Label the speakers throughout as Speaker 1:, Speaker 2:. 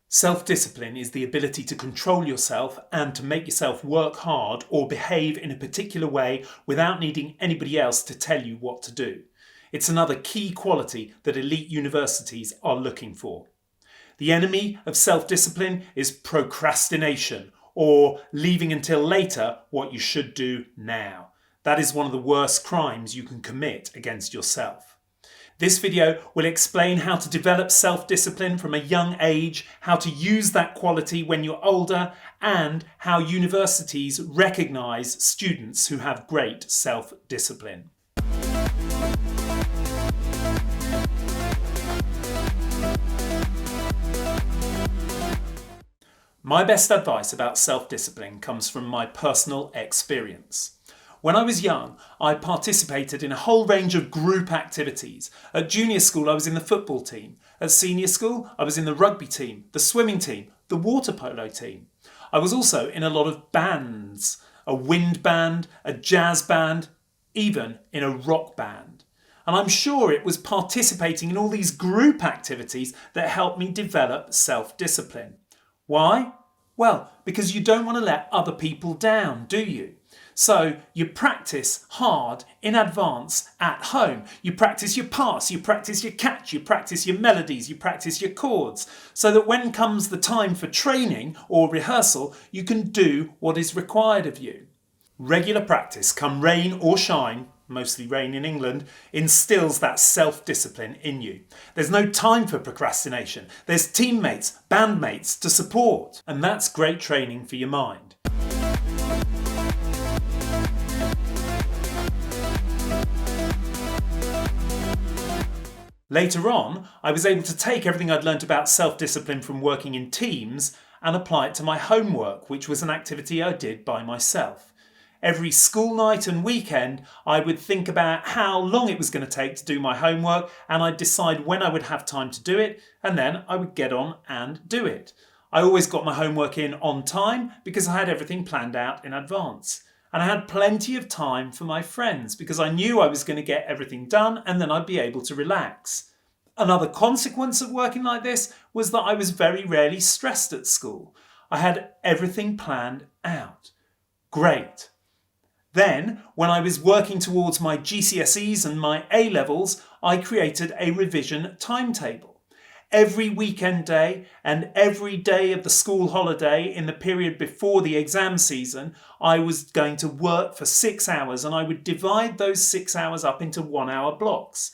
Speaker 1: Self-discipline is the ability to control yourself and to make yourself work hard or behave in a particular way without needing anybody else to tell you what to do. It's another key quality that elite universities are looking for. The enemy of self-discipline is procrastination, or leaving until later what you should do now. That is one of the worst crimes you can commit against yourself. This video will explain how to develop self-discipline from a young age, how to use that quality when you're older, and how universities recognise students who have great self-discipline. My best advice about self-discipline comes from my personal experience. When I was young, I participated in a whole range of group activities. At junior school, I was in the football team. At senior school, I was in the rugby team, the swimming team, the water polo team. I was also in a lot of bands, a wind band, a jazz band, even in a rock band. And I'm sure it was participating in all these group activities that helped me develop self-discipline. Why? Well, because you don't want to let other people down, do you? So you practice hard in advance at home. You practice your pass, you practice your catch, you practice your melodies, you practice your chords, so that when comes the time for training or rehearsal, you can do what is required of you. Regular practice, come rain or shine, mostly rain in England, instills that self-discipline in you. There's no time for procrastination. There's teammates, bandmates to support, and that's great training for your mind. Later on, I was able to take everything I'd learnt about self-discipline from working in teams and apply it to my homework, which was an activity I did by myself. Every school night and weekend, I would think about how long it was going to take to do my homework, and I'd decide when I would have time to do it, and then I would get on and do it. I always got my homework in on time because I had everything planned out in advance. And I had plenty of time for my friends because I knew I was going to get everything done and then I'd be able to relax. Another consequence of working like this was that I was very rarely stressed at school. I had everything planned out. Great. Then, when I was working towards my GCSEs and my A-levels, I created a revision timetable. Every weekend day and every day of the school holiday in the period before the exam season, I was going to work for 6 hours, and I would divide those 6 hours up into 1 hour blocks.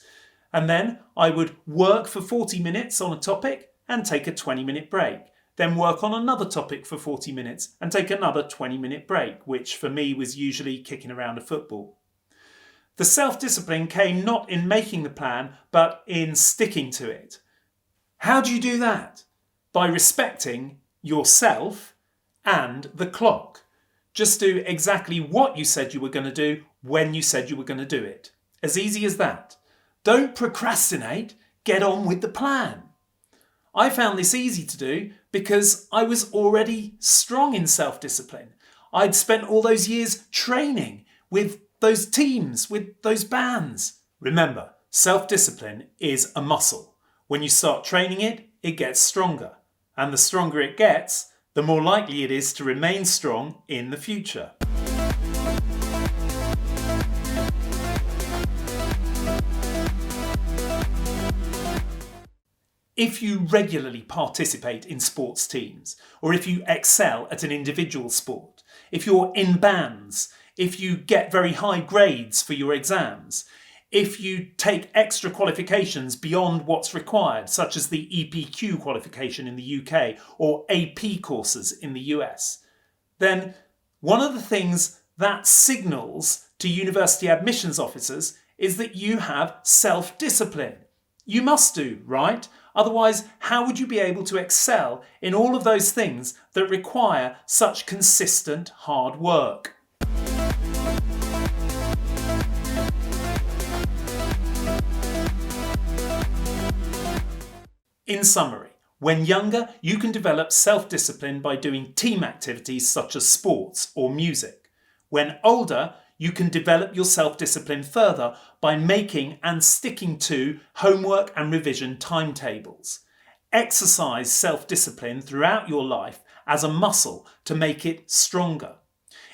Speaker 1: And then I would work for 40 minutes on a topic and take a 20-minute break. Then work on another topic for 40 minutes and take another 20-minute break, which for me was usually kicking around a football. The self-discipline came not in making the plan, but in sticking to it. How do you do that? By respecting yourself and the clock. Just do exactly what you said you were going to do when you said you were going to do it. As easy as that. Don't procrastinate, get on with the plan. I found this easy to do because I was already strong in self-discipline. I'd spent all those years training with those teams, with those bands. Remember, self-discipline is a muscle. When you start training it, it gets stronger. And the stronger it gets, the more likely it is to remain strong in the future. If you regularly participate in sports teams, or if you excel at an individual sport, if you're in bands, if you get very high grades for your exams, if you take extra qualifications beyond what's required, such as the EPQ qualification in the UK or AP courses in the US, then one of the things that signals to university admissions officers is that you have self-discipline. You must do, right? Otherwise, how would you be able to excel in all of those things that require such consistent hard work? In summary, when younger, you can develop self-discipline by doing team activities such as sports or music. When older, you can develop your self-discipline further by making and sticking to homework and revision timetables. Exercise self-discipline throughout your life as a muscle to make it stronger.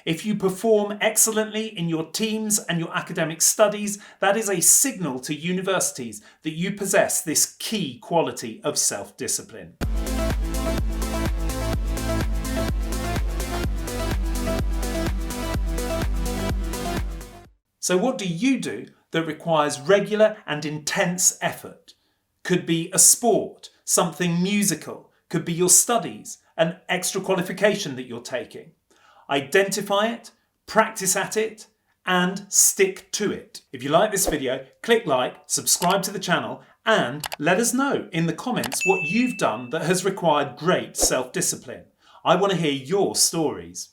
Speaker 1: If you perform excellently in your teams and your academic studies, that is a signal to universities that you possess this key quality of self-discipline. So what do you do that requires regular and intense effort? Could be a sport, something musical, could be your studies, an extra qualification that you're taking. Identify it, practice at it, and stick to it. If you like this video, click like, subscribe to the channel, and let us know in the comments what you've done that has required great self-discipline. I want to hear your stories.